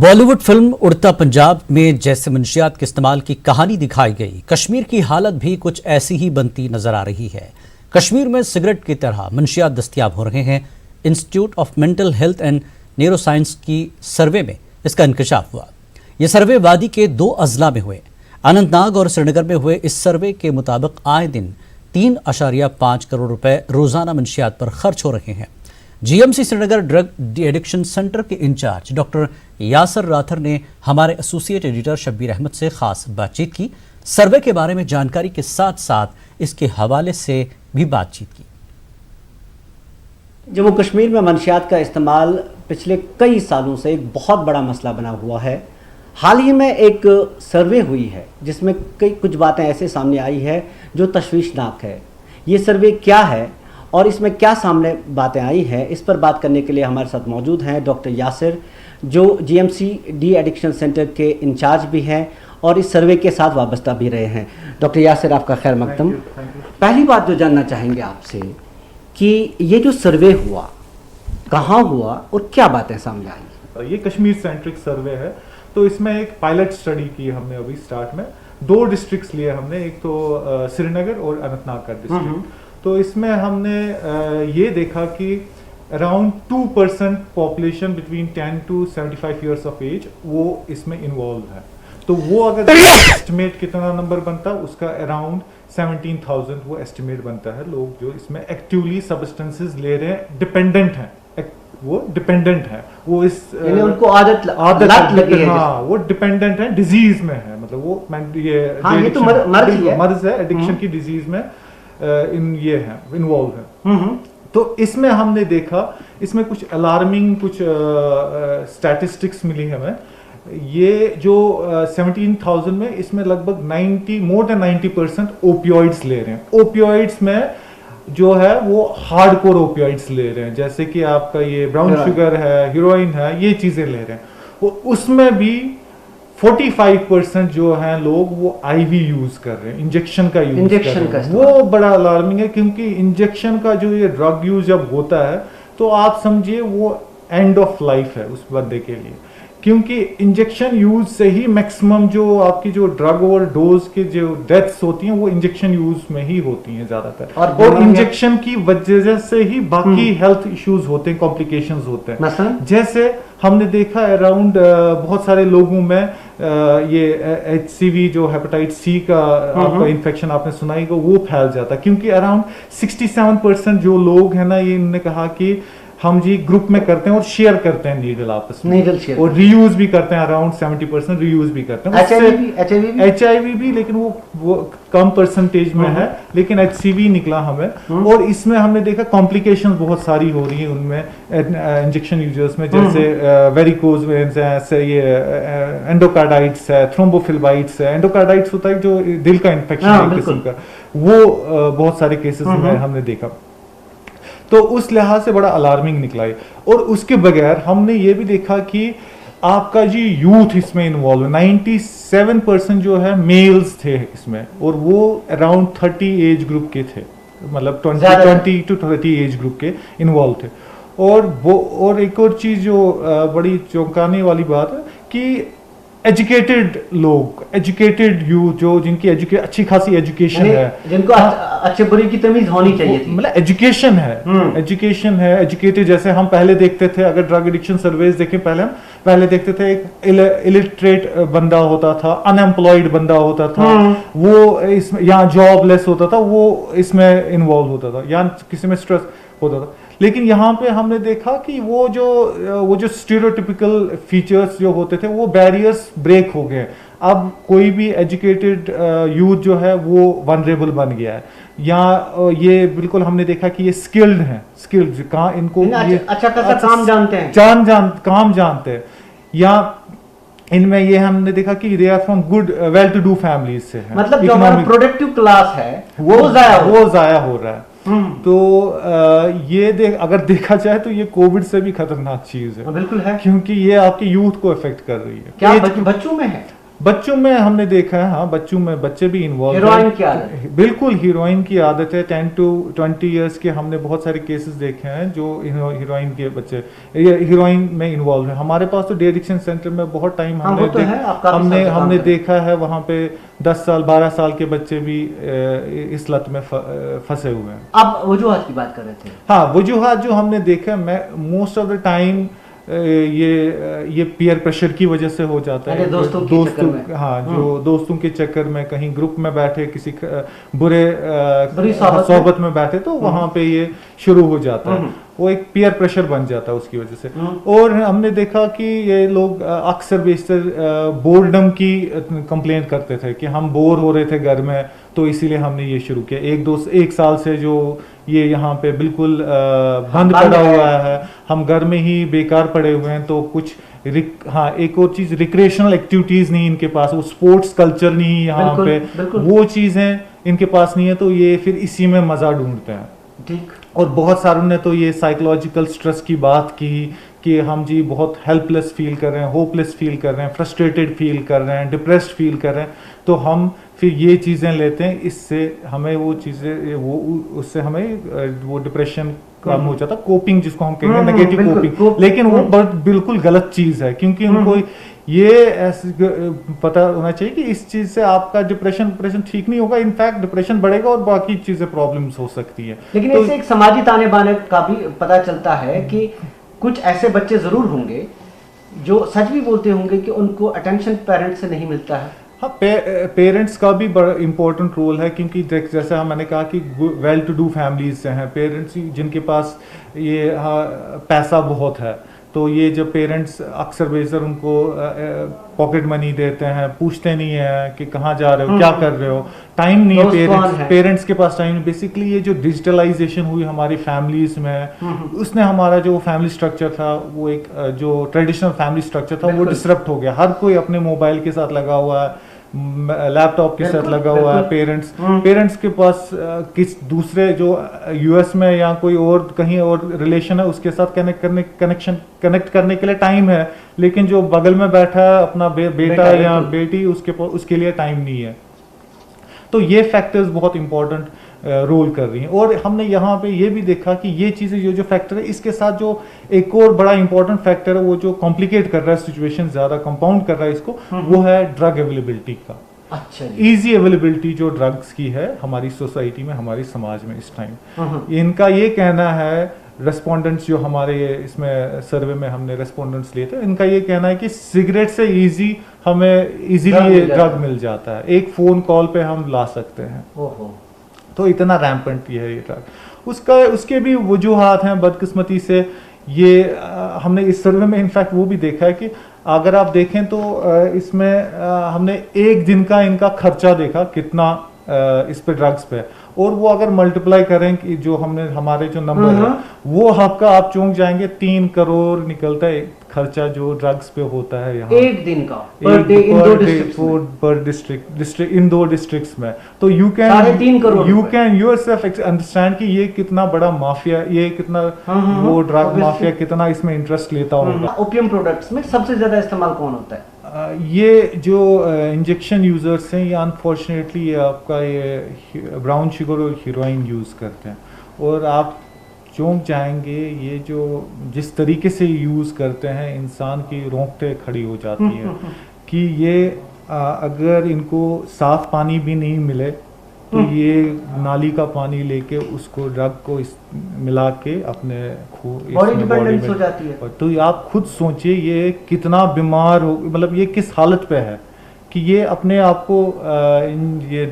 Bollywood film उड़ता पंजाब में जैसे मंशियात के इस्तेमाल की कहानी दिखाई गई, कश्मीर की हालत भी कुछ ऐसी ही बनती नजर आ रही है। कश्मीर में सिगरेट की तरह मंशियात दस्तयाब हो रहे हैं। Institute of mental health and neuroscience की सर्वे में इसका इंकशाफ हुआ। यह सर्वे वादी के 2 अजला में हुए। अनंतनाग और श्रीनगर में हुए इस सर्वे के मुताबिक आए दिन 3.5 करोड़ रुपए रोजाना मंशियात पर खर्च हो रहे हैं। GMC Srinagar drug addiction centre के इंचार्ज डॉक्टर यासर राथर ने हमारे एसोसिएट एडिटर शब्बीर अहमद से खास बातचीत की। सर्वे के बारे में जानकारी के साथ साथ इसके हवाले से भी बातचीत की। जम्मू कश्मीर में मंशियात का इस्तेमाल पिछले कई सालों से एक बहुत बड़ा मसला बना हुआ है। हाल ही में एक सर्वे हुई है जिसमें कुछ बातें ऐसे सामने आई है जो तशवीशनाक है। ये सर्वे क्या है और इसमें क्या सामने बातें आई हैं, इस पर बात करने के लिए हमारे साथ मौजूद हैं डॉक्टर यासिर, जो जीएमसी डी एडिक्शन सेंटर के इंचार्ज भी हैं और इस सर्वे के साथ वाबस्ता भी रहे हैं। डॉक्टर यासिर, आपका खैर मकदम। पहली बात जो जानना चाहेंगे आपसे कि ये जो सर्वे हुआ कहाँ हुआ और क्या बातें सामने आई? ये कश्मीर सेंट्रिक सर्वे है, तो इसमें एक पायलट स्टडी की हमने अभी स्टार्ट में 2 डिस्ट्रिक्ट्स लिए हमने, एक तो श्रीनगर और अनंतनाग का डिस्ट्रिक्ट। तो इसमें हमने ये देखा कि around 2% population between 10 to 75 years of age वो इसमें इन्वॉल्व है। तो वो अगर एस्टिमेट कितना नंबर बनता उसका अराउंड 17,000 वो एस्टिमेट बनता है। लोग जो इसमें एक्टिवली सब्सटेंसेस ले रहे हैं, डिपेंडेंट हैं, वो डिपेंडेंट है, वो इस उनको आदत लगी है। हाँ, वो डिपेंडेंट है, डिजीज में है, मतलब वो ये तो मर्ज है, एडिक्शन की डिजीज में ये है, इन्वॉल्व है। तो इसमें हमने देखा, इसमें कुछ अलार्मिंग कुछ स्टैटिस्टिक्स मिली हमें। ये जो 17,000 में इसमें लगभग मोर देन 90% ओपियोइड्स ले रहे हैं। ओपियोइड्स में जो है वो हार्डकोर ओपियोइड्स ले रहे हैं, जैसे कि आपका ये ब्राउन शुगर है, हीरोइन है, ये चीजें ले रहे हैं। उसमें भी 45% जो हैं लोग वो आईवी यूज कर रहे हैं, इंजेक्शन का यूज कर रहे हैं। वो बड़ा अलार्मिंग है, क्योंकि इंजेक्शन का जो ये ड्रग यूज जब होता है तो आप समझिए वो एंड ऑफ लाइफ है उस बंदे के लिए, क्योंकि इंजेक्शन यूज से ही मैक्सिमम जो आपकी जो ड्रग ओवर डोज के जो डेथ्स होती हैं वो इंजेक्शन यूज में ही होती हैं ज्यादातर, और इंजेक्शन की वजह से ही बाकी हेल्थ इश्यूज होते हैं, कॉम्प्लिकेशंस होते हैं। जैसे हमने देखा अराउंड बहुत सारे लोगों में ये HCV जो हेपेटाइटिस C का आपका इन्फेक्शन आपने सुना ही, वो फैल जाता है, क्योंकि अराउंड 67% जो लोग हैं ना, ये इन्होंने कहा कि हम जी ग्रुप में करते हैं और शेयर करते हैं नीडल आपस में, और रीयूज भी करते हैं, अराउंड 70% रीयूज भी करते हैं। HIV भी लेकिन वो कम परसेंटेज में है, लेकिन HCV निकला हमें। और इसमें हमने देखा कॉम्प्लिकेशंस बहुत सारी हो रही हैं उनमें इंजेक्शन यूजर्स में, जैसे वेरिकोज वेन्स है, ये एंडोकार्डाइटिस है, थ्रोम्बोफिल्बाइटिस है। एंडोकार्डाइटिस होता है जो दिल का इन्फेक्शन एक किस्म का, वो बहुत सारे केसेस में हमने देखा। तो उस लिहाज से बड़ा अलार्मिंग निकला है। और उसके बगैर हमने ये भी देखा कि आपका जी यूथ इसमें इन्वॉल्व है। 97% जो है मेल्स थे इसमें, और वो अराउंड 30 एज ग्रुप के थे, मतलब 20 to 30 एज ग्रुप के इन्वॉल्व थे। और एक और चीज जो बड़ी चौंकाने वाली बात है कि एजुकेटेड लोग, एजुकेटेड यूथ, जो जिनकी अच्छी खासी एजुकेशन है, जिनको अच्छे बुरे की तमीज होनी चाहिए थी, मतलब एजुकेशन है, एजुकेटेड। जैसे हम पहले देखते थे, अगर ड्रग एडिक्शन सर्वेज देखें, पहले देखते थे एक इलिटरेट बंदा होता था, अनएम्प्लॉयड बंदा होता था, वो इसमें यहाँ जॉबलेस होता था, वो इसमें इन्वॉल्व होता था, या किसी में स्ट्रेस होता था। लेकिन यहाँ पे हमने देखा कि वो जो स्टीरियोटिपिकल फीचर्स जो होते थे, वो बैरियर्स ब्रेक हो गए। अब कोई भी एजुकेटेड यूथ जो है वो वनरेबल बन गया है, या ये बिल्कुल हमने देखा कि ये स्किल्ड हैं, कहाँ इनको अच्छा काम जानते हैं, काम जानते हैं, या इनमें ये हमने देखा कि they are from good well to do families से है, मतलब जो हमारा प्रोडक्टिव क्लास है वो जाया हो रहा है। तो ये अगर देखा जाए तो ये कोविड से भी खतरनाक चीज है। बिल्कुल है, क्योंकि ये आपके यूथ को इफेक्ट कर रही है। क्या बच्चों में है? बच्चों में हमने देखा है, हाँ बच्चों में बच्चे भी इन्वॉल्व हीरोइन की आदत, बिल्कुल हीरोइन की आदत है। 10 to 20 ईयर्स के हमने बहुत सारे केसेस देखे हैं जो हीरोइन के बच्चे हीरोइन में इन्वॉल्व है। हमारे पास तो डी एडिक्शन सेंटर में बहुत टाइम हमने देखा है, वहाँ पे 10 साल 12 साल के बच्चे भी इस लत में फंसे हुए हैं। अब वजूहात की बात कर रहे थे। हाँ, वजूहात जो हमने देखा, मैं मोस्ट ऑफ द टाइम ये पीयर प्रेशर की वजह से हो जाता है। दोस्तों हाँ, जो दोस्तों के चक्कर में कहीं ग्रुप में बैठे, किसी बुरी सोबत में बैठे, तो वहां पे ये शुरू हो जाता है। वो एक पीयर प्रेशर बन जाता है उसकी वजह से। और हमने देखा कि ये लोग अक्सर बेशतर बोर्डम की कंप्लेंट करते थे कि हम बोर हो रहे थे घर में, तो इसीलिए हमने ये शुरू किया। एक साल से जो ये यहाँ पे बिल्कुल बंद पड़ा हुआ है, हम घर में ही बेकार पड़े हुए हैं, तो कुछ हाँ एक और चीज, रिक्रिएशनल एक्टिविटीज नहीं इनके पास, वो स्पोर्ट्स कल्चर नहीं यहाँ पे, वो चीजें इनके पास नहीं है, तो ये फिर इसी में मजा ढूंढते हैं। ठीक। और बहुत सारों ने तो ये साइकोलॉजिकल स्ट्रेस की बात की कि हम जी बहुत हेल्पलेस फील कर रहे हैं, होपलेस फील कर रहे हैं, फ्रस्ट्रेटेड फील कर रहे हैं, डिप्रेस्ड फील कर रहे हैं, तो हम फिर ये चीज़ें लेते हैं, इससे हमें वो चीज़ें उससे हमें वो डिप्रेशन कम हो जाता है। कोपिंग जिसको हम कहेंगे, नेगेटिव कोपिंग, लेकिन वो बिल्कुल गलत चीज़ है, क्योंकि उनको ये ऐसे पता होना चाहिए कि इस चीज से आपका डिप्रेशन ठीक नहीं होगा, इनफैक्ट डिप्रेशन बढ़ेगा और बाकी चीजें प्रॉब्लम्स हो सकती है। लेकिन इससे एक समाजी ताने बाने का भी पता चलता है कि कुछ ऐसे बच्चे जरूर होंगे जो सच भी बोलते होंगे कि उनको अटेंशन पेरेंट्स से नहीं मिलता है। हाँ, पेरेंट्स का भी बड़ा इंपॉर्टेंट रोल है, क्योंकि जैसे मैंने कहा कि वेल टू डू फैमिलीज से हैं पेरेंट्स, जिनके पास ये पैसा बहुत है, तो ये जब पेरेंट्स अक्सर बेशतर उनको पॉकेट मनी देते हैं, पूछते नहीं है कि कहाँ जा रहे हो, क्या कर रहे हो, टाइम नहीं है पेरेंट्स के पास टाइम। बेसिकली ये जो डिजिटलाइजेशन हुई हमारी फैमिलीज में, उसने हमारा जो फैमिली स्ट्रक्चर था, वो एक जो ट्रेडिशनल फैमिली स्ट्रक्चर था, वो डिसरप्ट हो गया। हर कोई अपने मोबाइल के साथ लगा हुआ है, लैपटॉप के साथ लगा हुआ है। पेरेंट्स के पास किस दूसरे जो यूएस में या कोई और कहीं और रिलेशन है उसके साथ कनेक्ट करने के लिए टाइम है, लेकिन जो बगल में बैठा है अपना बेटा या बेटी, उसके लिए टाइम नहीं है। तो ये फैक्टर्स बहुत इंपॉर्टेंट रोल कर रही हैं। और हमने यहाँ पे ये भी देखा कि ये चीज़ें जो फैक्टर है, इसके साथ जो एक और बड़ा इंपॉर्टेंट फैक्टर है, वो जो कॉम्प्लिकेट कर रहा है सिचुएशन, ज़्यादा कंपाउंड कर रहा है इसको, वो है ड्रग अवेलेबिलिटी का। अच्छा, ईजी अवेलेबिलिटी जो ड्रग्स की है हमारी सोसाइटी में, हमारी समाज में इस टाइम। इनका ये कहना है, रेस्पोंडेंट्स जो हमारे इसमें सर्वे में हमने रेस्पोंडेंट्स लिए थे, इनका ये कहना है कि सिगरेट से हमें इजीली ड्रग मिल जाता है, एक फोन कॉल पे हम ला सकते हैं। तो इतना रैम्पेंट ये है ये ड्रग। उसके भी वजूहात हैं बदकिस्मती से। ये हमने इस सर्वे में इनफैक्ट वो भी देखा है कि अगर आप देखें तो इसमें हमने एक दिन का इनका खर्चा देखा कितना इस पे ड्रग्स पे, और वो अगर मल्टीप्लाई करें कि जो हमारे जो नंबर है, वो आपका आप चौंक जाएंगे, 3 करोड़ निकलता है खर्चा जो ड्रग्स पे होता है यहाँ एक दिन का, पर डे इन 2 डिस्ट्रिक्ट्स में। तो यू कैन योरसेल्फ अंडरस्टैंड कि ये कितना बड़ा माफिया, ये कितना वो ड्रग माफिया कितना इसमें इंटरेस्ट लेता होगा। ओपियम प्रोडक्ट्स में सबसे ज्यादा इस्तेमाल कौन होता है? ये जो इंजेक्शन यूजर्स हैं, ये अनफॉर्चुनेटली आपका ये ब्राउन शुगर और हीरोइन यूज करते हैं, और आप चौंक जाएंगे ये जो जिस तरीके से यूज़ करते हैं, इंसान की रोंगटे खड़ी हो जाती है कि ये अगर इनको साफ पानी भी नहीं मिले तो ये नाली का पानी लेके उसको ड्रग को मिला के अपने बॉडी डिपेंडेंस हो जाती है। तो आप खुद सोचिए ये कितना बीमार हो, मतलब ये किस हालत पे है कि ये अपने आप को ये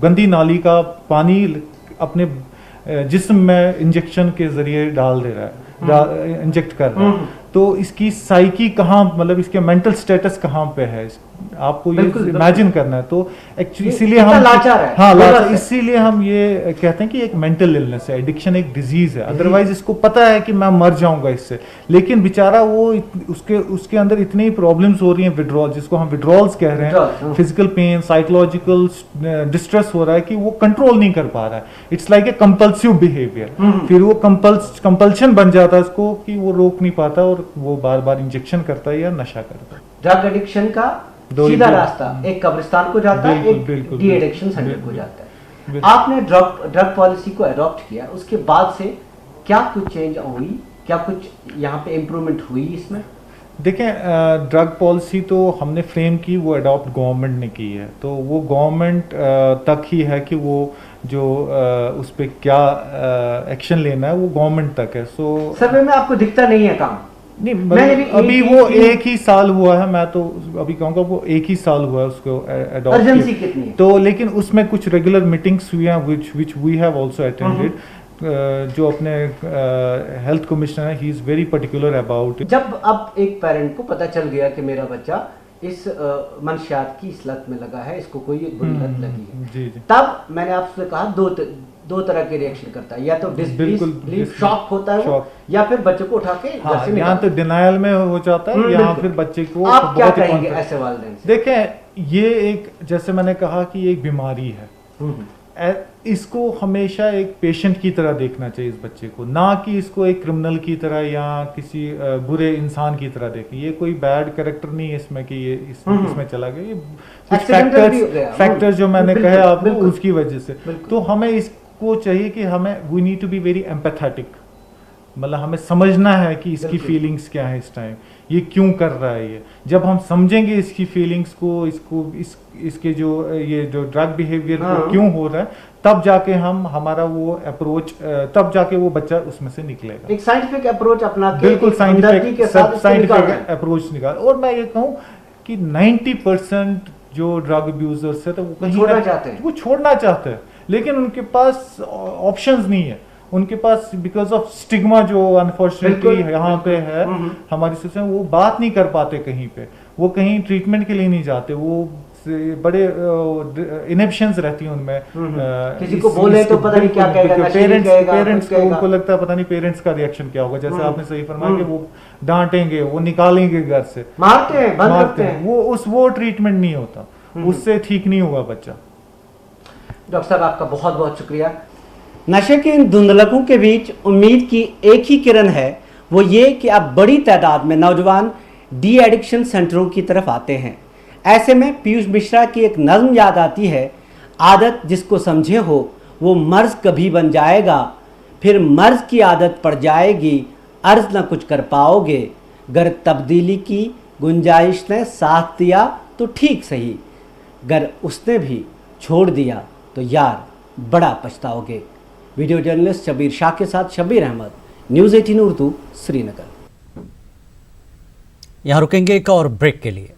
गंदी नाली का पानी अपने जिस्म में इंजेक्शन के जरिए डाल दे रहा है, इंजेक्ट कर रहा है। तो इसकी साइकी कहाँ, मतलब इसके मेंटल स्टेटस कहाँ पे है, आपको ये इमेजिन करना है। तो एक्चुअली इसीलिए हम लाचार, इसीलिए हम ये कहते हैं कि एक मेंटल इलनेस है, एडिक्शन एक डिजीज है। अदरवाइज इसको पता है कि मैं मर जाऊंगा इससे, लेकिन बेचारा वो उसके अंदर इतनी प्रॉब्लम्स हो रही हैं, विड्रॉल जिसको हम विड्रॉल्स कह रहे हैं, फिजिकल पेन, साइकोलॉजिकल डिस्ट्रेस हो रहा है कि वो कंट्रोल नहीं कर पा रहा है। It's like a compulsive behaviour. फिर वो कंपल्शन बन जाता है इसको कि वो रोक नहीं पाता और वो बार बार इंजेक्शन करता है या नशा करता है। ड्रग एडिक्शन का दो ही सीधा दो- रास्ता एक कब्रिस्तान को जाता है, बिल्कुल, एक बिल्कुल, डी बिल्कुल, एडिक्शन सेंटर को बिल्कुल, जाता है। बिल्कुल। आपने ड्रग पॉलिसी को अडॉप्ट किया, उसके बाद से क्या कुछ चेंज हुई, क्या कुछ यहाँ पे इम्प्रूवमेंट हुई इसमें? देखें, ड्रग पॉलिसी तो हमने फ्रेम की, वो अडॉप्ट गवर्नमेंट ने की है, तो वो गवर्नमेंट तक ही है कि वो जो उस पर क्या एक्शन लेना है वो गवर्नमेंट तक है। सो सर्वे में आपको दिखता नहीं है काम? नहीं, मैंने भी अभी एक- वो एक- एक ही साल हुआ है, मैं तो अभी कहूँगा वो एक ही साल हुआ है उसको अडॉप्ट अर्जेंसी कितनी है? तो लेकिन उसमें कुछ रेगुलर मीटिंग्स हुई हैं which we have also attended. जो अपने हेल्थ कमिश्नर है, he is very particular about. जब अब एक पेरेंट को पता चल गया कि मेरा बच्चा इस मंशियात की इस लत में लगा है, इसको कोई बुरी लत लगी है, जी जी, तब मैंने आपसे कहा दो तरह के रिएक्शन करता है, या तो डिसबिलीफ, शॉक होता है वो, शॉक। या फिर बच्चे को उठा के घर हाँ, से यहाँ तो निकाल। डिनायल में हो जाता है, यहाँ बिल्कुल। फिर बच्चे को आप क्या बहुत ही कहेंगे confident- ऐसे वालिदैन से? देखें, ये एक, जैसे मैंने कहा कि ये एक बीमारी है, इसको हमेशा एक पेशेंट की तरह देखना चाहिए इस बच्चे को, ना कि इसको एक क्रिमिनल की तरह या किसी बुरे इंसान की तरह देखें। ये कोई बैड कैरेक्टर नहीं है इसमें कि ये इसमें चला गया, ये कुछ Accidental भी हो गया। फैक्टर्स जो मैंने बिल्कुल, कहे आपको बिल्कुल। उसकी वजह से। बिल्कुल। तो हमें इसको चाहिए कि हमें we need to be very empathetic, मतलब हमें समझना है कि इसकी बिल्कुल। फीलिंग्स क्या है इस टाइम, ये क्यों कर रहा है ये। जब हम समझेंगे इसकी फीलिंग्स को, इसके जो ये जो ड्रग बिहेवियर हाँ। को क्यों हो रहा है, तब जाके हमारा वो अप्रोच, तब जाके वो बच्चा उसमें से निकलेगा। एक साइंटिफिक अप्रोच अपना के, बिल्कुल एक हमदर्दी के साथ इसको निकालना है। साइंटिफिक अप्रोच निकाल। और मैं ये कहूँ कि 90% जो ड्रग अब्यूजर्स है, तो वो कहीं छोड़ना चाहते हैं। वो छोड़ना चाहते हैं, लेकिन उनके पास ऑप्शंस नहीं है। उनके पास बिकॉज ऑफ स्टिग्मा जो अनफॉर्चुनेटली बिल्कुल, यहाँ पे है हमारी सिस्टम, वो बात नहीं कर पाते कहीं पे, वो कहीं ट्रीटमेंट के लिए नहीं जाते, वो बड़े इनहिबिशंस रहती हैं उनमें। किसी को बोले तो पता नहीं क्या कहेगा, नशेड़ी कहेगा, पेरेंट्स कुछ को कहेगा। उनको लगता है पता नहीं पेरेंट्स का रिएक्शन क्या होगा, जैसे आपने सही फरमाया कि वो डांटेंगे, वो निकालेंगे घर से, मारते हैं, बंद मारते करते हैं, हैं। वो ट्रीटमेंट नहीं होता, उससे ठीक नहीं हुआ बच्चा। डॉक्टर साहब आपका बहुत बहुत शुक्रिया। नशे के इन धुंधलकों के बीच उम्मीद की एक ही किरण है, वो ये कि अब बड़ी तादाद में नौजवान डी एडिक्शन सेंटरों की तरफ आते हैं। ऐसे में पीयूष मिश्रा की एक नज़्म याद आती है, आदत जिसको समझे हो वो मर्ज कभी बन जाएगा, फिर मर्ज की आदत पड़ जाएगी, अर्ज न कुछ कर पाओगे, गर तब्दीली की गुंजाइश ने साथ दिया तो ठीक सही, गर उसने भी छोड़ दिया तो यार बड़ा पछताओगे। वीडियो जर्नलिस्ट शबीर शाह के साथ शबीर अहमद, न्यूज़ 18 उर्दू, श्रीनगर। यहाँ रुकेंगे एक और ब्रेक के लिए।